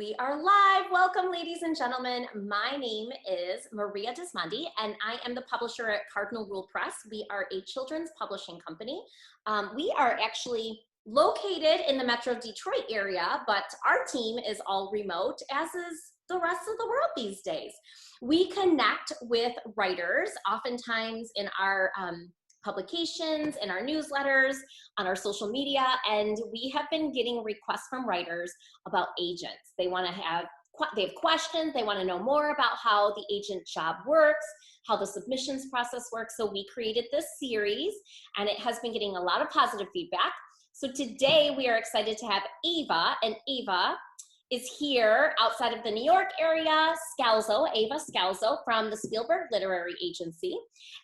We are live. Welcome, ladies and gentlemen. My name is Maria Dismondy, and I am the publisher at Cardinal Rule Press. We are a children's publishing company. We are actually located in the Metro Detroit area, but our team is all remote, as is the rest of the world these days. We connect with writers, oftentimes in our publications, in our newsletters, on our social media, and we have been getting requests from writers about agents. They have questions, they want to know more about how the agent job works, how the submissions process works. So we created this series, and it has been getting a lot of positive feedback. So today we are excited to have Eva, and Eva is here outside of the New York area, Eva Scalzo from the Speilburg Literary Agency.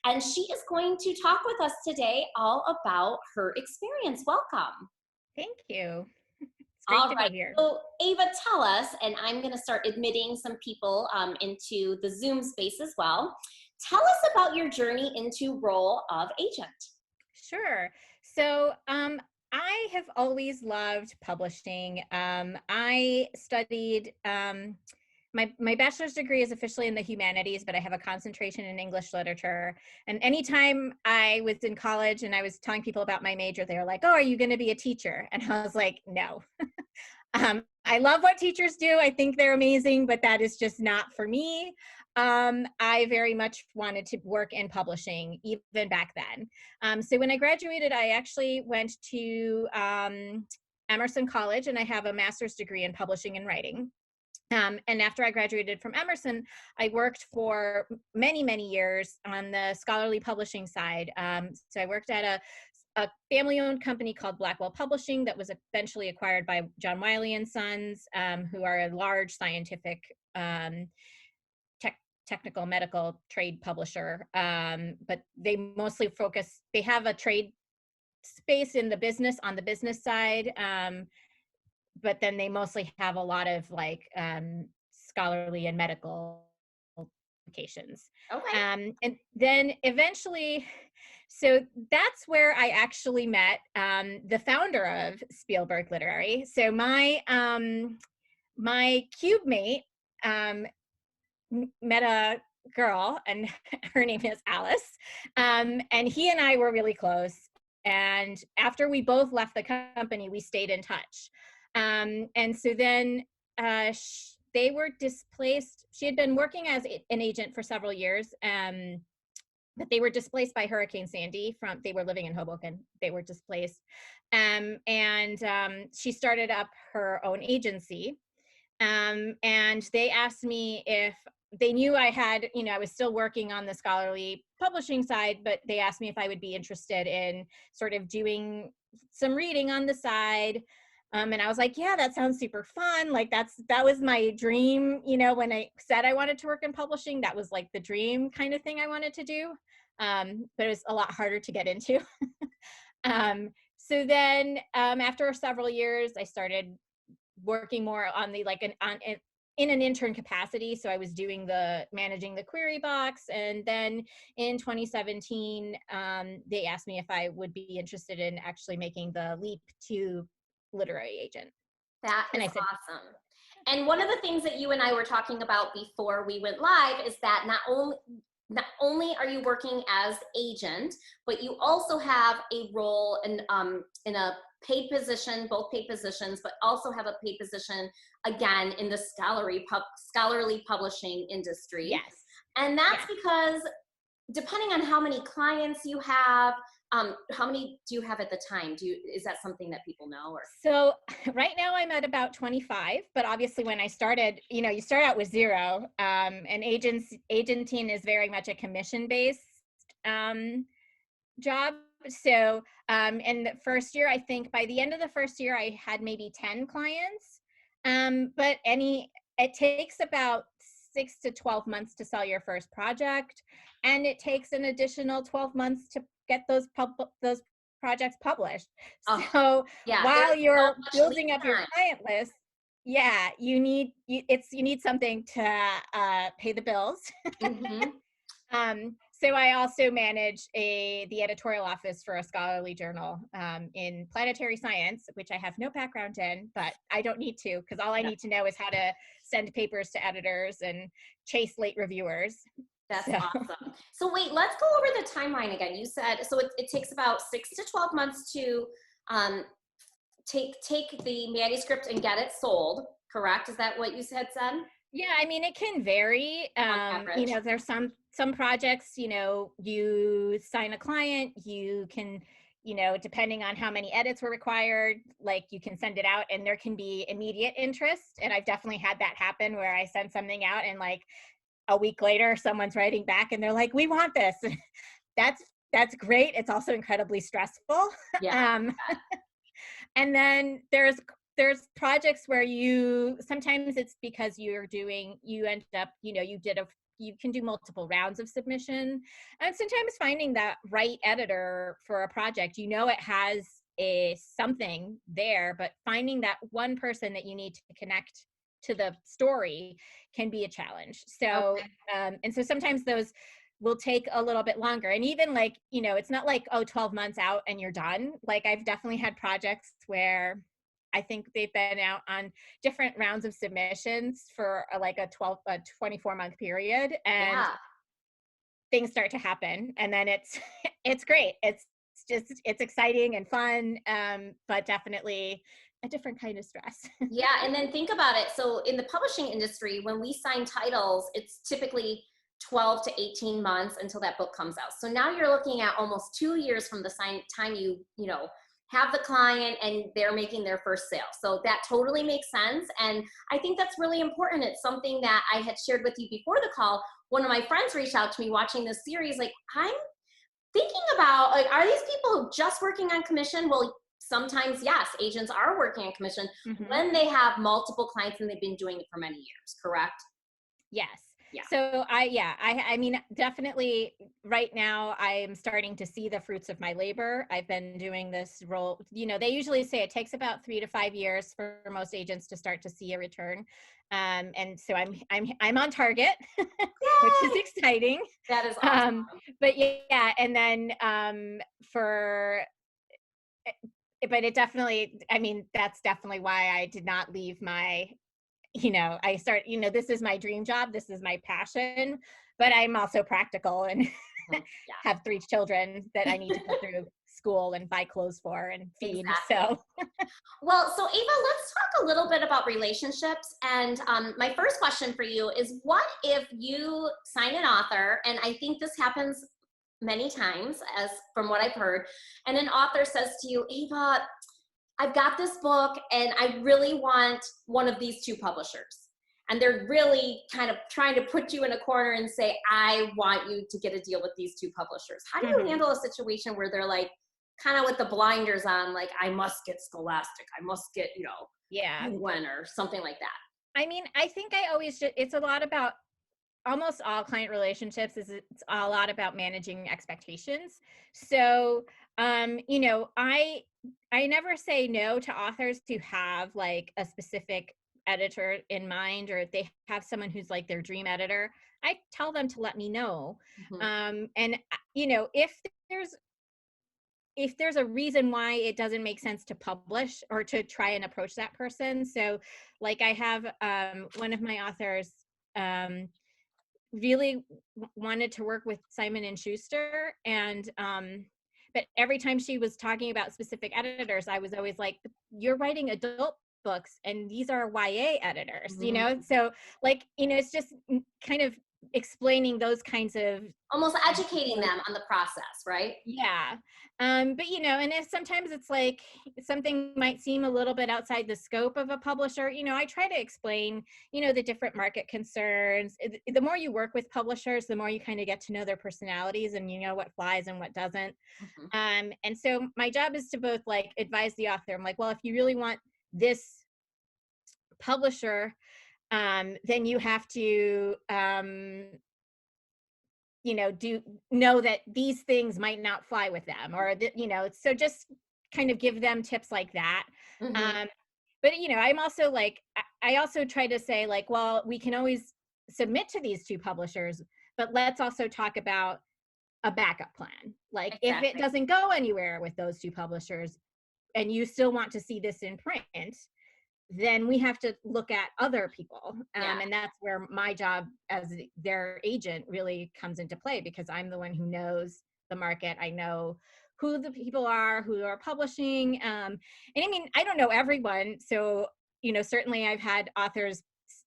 And she is going to talk with us today all about her experience. Welcome. Thank you. It's great to be here. So Eva, tell us, and I'm gonna start admitting some people into the Zoom space as well. Tell us about your journey into role of agent. Sure. So I have always loved publishing. I studied, my bachelor's degree is officially in the humanities, but I have a concentration in English literature. And anytime I was in college and I was telling people about my major, they were like, oh, are you going to be a teacher? And I was like, no. I love what teachers do. I think they're amazing, but that is just not for me. I very much wanted to work in publishing even back then. So when I graduated, I actually went to Emerson College, and I have a master's degree in publishing and writing. And after I graduated from Emerson, I worked for many, many years on the scholarly publishing side. So I worked at a family-owned company called Blackwell Publishing that was eventually acquired by John Wiley & Sons, who are a large scientific technical medical trade publisher, but they mostly focus, they have a trade space in the business, on the business side, but then they mostly have a lot of like scholarly and medical applications. Okay. And then eventually, so that's where I actually met the founder of Speilburg Literary. So my cube mate met a girl, and her name is Alice, and he and I were really close. And after we both left the company, we stayed in touch. And so then they were displaced. She had been working as an agent for several years, but they were displaced by Hurricane Sandy. They were living in Hoboken. They were displaced. And she started up her own agency. And they asked me if they knew I had, I was still working on the scholarly publishing side, but they asked me if I would be interested in sort of doing some reading on the side. And I was like, yeah, that sounds super fun. Like that was my dream, when I said I wanted to work in publishing, that was like the dream kind of thing I wanted to do. But it was a lot harder to get into. So then after several years, I started working more on the in an intern capacity. So I was doing managing the query box. And then in 2017, they asked me if I would be interested in actually making the leap to literary agent. That is awesome. And one of the things that you and I were talking about before we went live is that not only are you working as agent, but you also have a role in a paid position, both paid positions, but also have a paid position again in the scholarly publishing industry. Yes. And that's because depending on how many clients you have, how many do you have at the time? Is that something that people know? Or? So right now I'm at about 25, but obviously when I started, you start out with zero. And agenting is very much a commission-based job. So in the first year, I think by the end of the first year, I had maybe 10 clients. But it takes about 6 to 12 months to sell your first project, and it takes an additional 12 months to get those projects published. So while you're building up your client list, you need something to pay the bills. Mm-hmm. So I also manage the editorial office for a scholarly journal in planetary science, which I have no background in, but I don't need to, because all I need to know is how to send papers to editors and chase late reviewers. That's So awesome. So wait, let's go over the timeline again. You said, so it takes about 6 to 12 months to um, take the manuscript and get it sold, correct? Is that what you had said? yeah, I mean, it can vary. On average. There's some projects, you sign a client, you can, depending on how many edits were required, like you can send it out and there can be immediate interest. And I've definitely had that happen where I send something out and like a week later, someone's writing back and they're like, "We want this." That's great. It's also incredibly stressful. Yeah. And then there's projects where sometimes it's because you end up, you can do multiple rounds of submission. And sometimes finding that right editor for a project, it has something there, but finding that one person that you need to connect to the story can be a challenge. So, Okay. and so sometimes those will take a little bit longer. And even like, it's not like, 12 months out and you're done. Like I've definitely had projects where I think they've been out on different rounds of submissions for like a 24-month period, and Yeah. things start to happen. And then it's great. It's exciting and fun, but definitely a different kind of stress. Yeah, and then think about it. So in the publishing industry, when we sign titles, it's typically 12 to 18 months until that book comes out. So now you're looking at almost 2 years from the time you have the client and they're making their first sale. So that totally makes sense. And I think that's really important. It's something that I had shared with you before the call. One of my friends reached out to me watching this series, like, I'm thinking about, like, are these people just working on commission? Well, sometimes, yes, agents are working on commission Mm-hmm. when they have multiple clients and they've been doing it for many years, correct? Yes. Yeah. So I mean, definitely right now I'm starting to see the fruits of my labor. I've been doing this role, they usually say it takes about 3 to 5 years for most agents to start to see a return. And so I'm on target, which is Yay! exciting. That is Um, awesome. but yeah, and then but it definitely, I mean, that's definitely why I did not leave this is my dream job, this is my passion, but I'm also practical and Mhm. have 3 children that I need to put through school and buy clothes for and Yeah, feed. exactly. So Well, so Ava, let's talk a little bit about relationships. And my first question for you is, what if you sign an author, and I think this happens many times, as from what I've heard, and an author says to you, Ava, I've got this book and I really want one of these two publishers. And they're really kind of trying to put you in a corner and say, I want you to get a deal with these two publishers. How do you mhm. handle a situation where they're like, kind of with the blinders on, like, I must get Scholastic, I must get, Yeah. Penguin or something like that? I mean, I think it's a lot about, almost all client relationships is it's a lot about managing expectations. So, I never say no to authors who have like a specific editor in mind, or if they have someone who's like their dream editor. I tell them to let me know. Mhm. And if there's a reason why it doesn't make sense to publish or to try and approach that person. So like I have one of my authors um, really wanted to work with Simon and Schuster, and but every time she was talking about specific editors, I was always like, "You're writing adult books, and these are YA editors," Mhm. So, like, it's just kind of explaining those kinds of Almost educating details. them on the process, right? Yeah. But and if sometimes it's like something might seem a little bit outside the scope of a publisher, I try to explain, the different market concerns. The more you work with publishers, the more you kind of get to know their personalities and what flies and what doesn't. Mhm. And so my job is to both like advise the author. I'm like, well, if you really want this publisher, then you have to do know that these things might not fly with them, or so just kind of give them tips like that. Mhm. um but I'm also like, I also try to say like, well, we can always submit to these two publishers, but let's also talk about a backup plan. Like if it Exactly. doesn't go anywhere with those two publishers and you still want to see this in print, then we have to look at other people. Yeah. And that's where my job as their agent really comes into play, because I'm the one who knows the market. I know who the people are who are publishing. And I mean, I don't know everyone. So, certainly I've had authors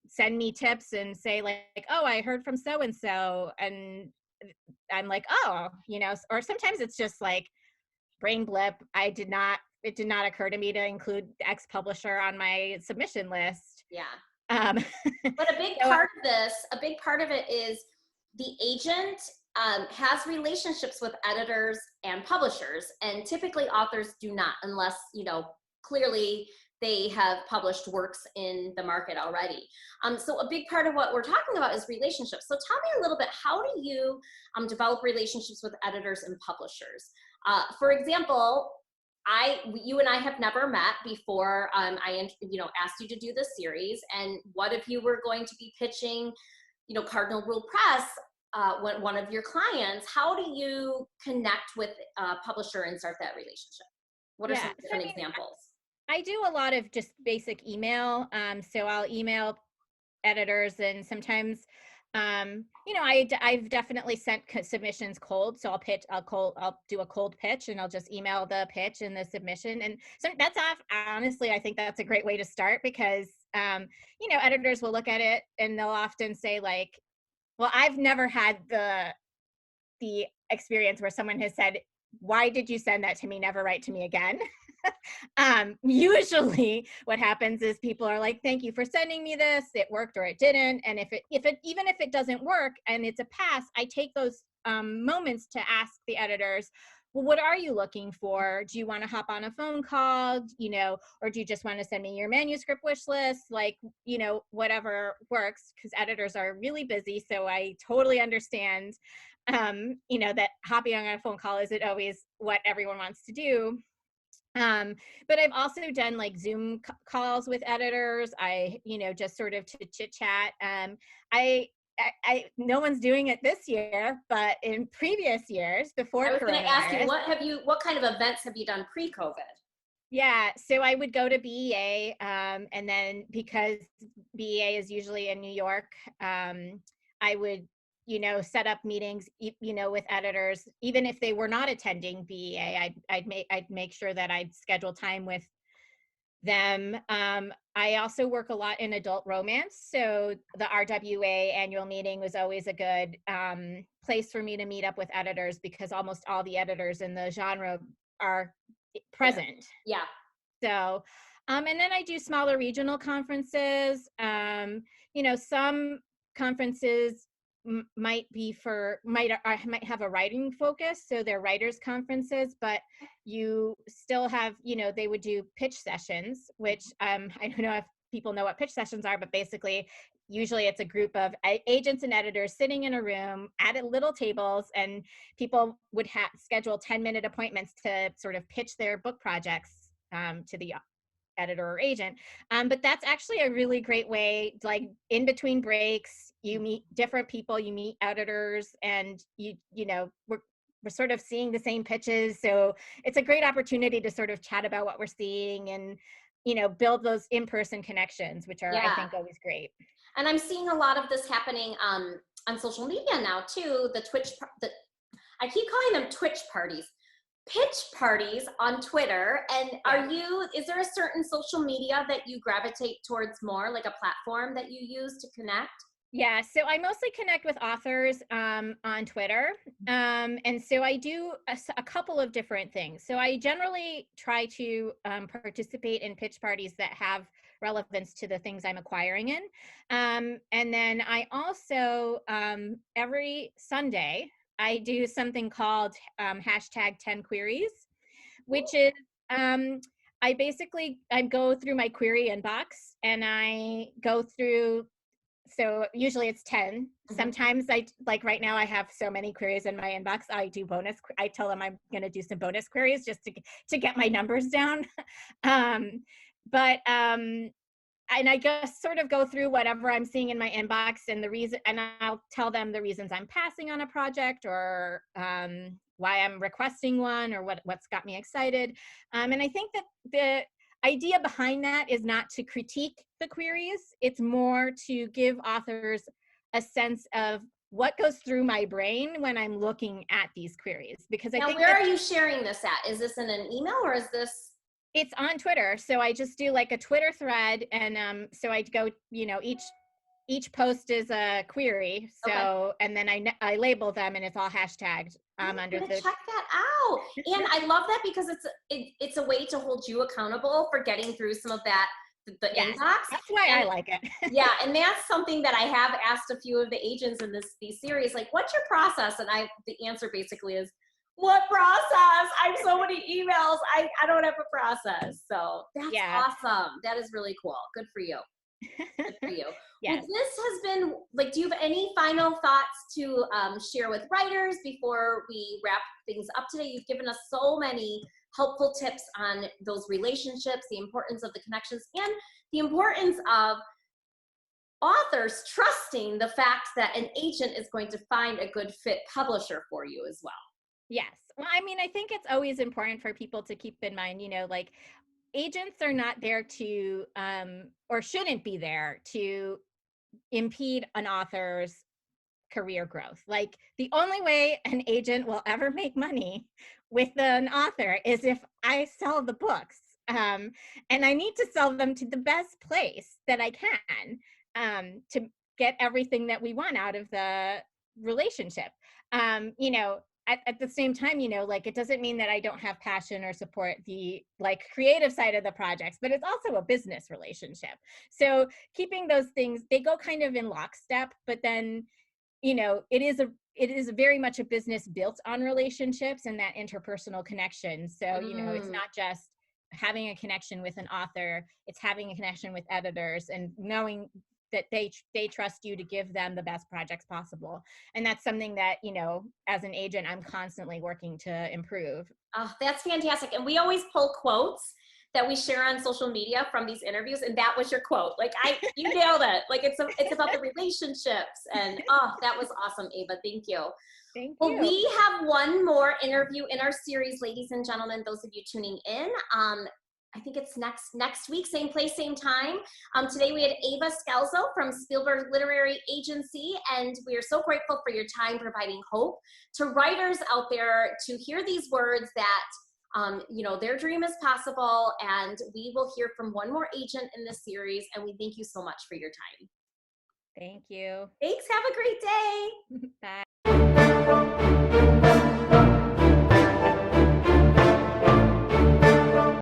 send me tips and say like, oh, I heard from so-and-so. And I'm like, oh, or sometimes it's just like, brain blip. It did not occur to me to include X publisher on my submission list. Yeah. Um, But a big so, part of this, a big part of it is the agent has relationships with editors and publishers, and typically authors do not, unless, clearly they have published works in the market already. So a big part of what we're talking about is relationships. So tell me a little bit, how do you develop relationships with editors and publishers? For example, you and I have never met before. I asked you to do this series, and what if you were going to be pitching, Cardinal Rule Press, one of your clients? How do you connect with a publisher and start that relationship? What are yeah, some so I different mean, examples? I do a lot of just basic email. So I'll email editors, and sometimes, I've definitely sent submissions cold. So I'll do a cold pitch, and I'll just email the pitch and the submission. And so that's honestly, I think that's a great way to start, because, editors will look at it and they'll often say like, well, I've never had the experience where someone has said, why did you send that to me? Never write to me again. Usually what happens is people are like, thank you for sending me this. It worked or it didn't. And even if it doesn't work and it's a pass, I take those moments to ask the editors, well, what are you looking for? Do you want to hop on a phone call, or do you just want to send me your manuscript wish list? Like, whatever works, because editors are really busy. So I totally understand, that hopping on a phone call isn't always what everyone wants to do. But I've also done like Zoom calls with editors. Just sort of to chit chat. No one's doing it this year, but in previous years before I was going to ask you, coronavirus, what kind of events have you done pre-COVID? yeah. So I would go to BEA, and then because BEA is usually in New York, I would, set up meetings, with editors, even if they were not attending BEA. I'd make sure that I'd schedule time with them. I also work a lot in adult romance, so the RWA annual meeting was always a good place for me to meet up with editors, because almost all the editors in the genre are present. Yeah. So, and then I do smaller regional conferences. Some conferences might have a writing focus, so they're writers conferences, but you still have, they would do pitch sessions, which I don't know if people know what pitch sessions are, but basically usually it's a group of agents and editors sitting in a room at little tables, and people would schedule 10-minute appointments to sort of pitch their book projects to the editor or agent. But that's actually a really great way, like in between breaks, you meet different people, you meet editors, and we're sort of seeing the same pitches. So it's a great opportunity to sort of chat about what we're seeing and, build those in-person connections, which are, I Yeah. think, always great. And I'm seeing a lot of this happening on social media now too. I keep calling them Twitch parties, pitch parties on Twitter. And is there a certain social media that you gravitate towards more, like a platform that you use to connect? Yeah, so I mostly connect with authors on Twitter. And so I do a couple of different things. So I generally try to participate in pitch parties that have relevance to the things I'm acquiring in. And then I also, every Sunday, I do something called hashtag 10 queries, which is, I go through my query inbox, and I go through, so usually it's 10. Sometimes like right now I have so many queries in my inbox. I tell them I'm going to do some bonus queries just to get my numbers down. But and I just sort of go through whatever I'm seeing in my inbox and the reason, and I'll tell them the reasons I'm passing on a project, or why I'm requesting one, or what's got me excited. And I think that the idea behind that is not to critique the queries. It's more to give authors a sense of what goes through my brain when I'm looking at these queries. Because I Now, think where that are you sharing this at? Is this in an email or is this? it's on Twitter. So I just do like a Twitter thread, and so I go, each post is a query. So, Okay. and then I label them, and it's all hashtagged I'm under gonna the. check that out. And I love that because it's a way to hold you accountable for getting through some of that, the Yes, inbox. that's why And I like it. yeah, and that's something that I have asked a few of the agents in these series, like, what's your process? And the answer basically is, what process? I have so many emails. I don't have a process. So that's Yeah. awesome. That is really cool. Good for you. Good for you. Well, Yes. this has been like, do you have any final thoughts to share with writers before we wrap things up today? You've given us so many helpful tips on those relationships, the importance of the connections, and the importance of authors trusting the fact that an agent is going to find a good fit publisher for you as well. Yes. Well, I mean, I think it's always important for people to keep in mind, like agents are not there to, or shouldn't be there to impede an author's career growth. Like, the only way an agent will ever make money with an author is if I sell the books. And I need to sell them to the best place that I can, to get everything that we want out of the relationship. At the same time, like, it doesn't mean that I don't have passion or support the like creative side of the projects, but it's also a business relationship. So keeping those things, they go kind of in lockstep, but then it is very much a business built on relationships and that interpersonal connection. So, it's Mm. not just having a connection with an author, it's having a connection with editors and knowing that they trust you to give them the best projects possible. And that's something that, as an agent, I'm constantly working to improve. Oh, that's fantastic. And we always pull quotes that we share on social media from these interviews. And that was your quote. Like, you nailed it. Like, it's about the relationships. And oh, that was awesome, Eva. Thank you. Thank Well, you. we have one more interview in our series, ladies and gentlemen, those of you tuning in. I think it's next week, same place, same time. Today we had Eva Scalzo from Speilburg Literary Agency, and we are so grateful for your time providing hope to writers out there to hear these words that their dream is possible. And we will hear from one more agent in this series, and we thank you so much for your time. Thank you. Thanks. Have a great day. Bye.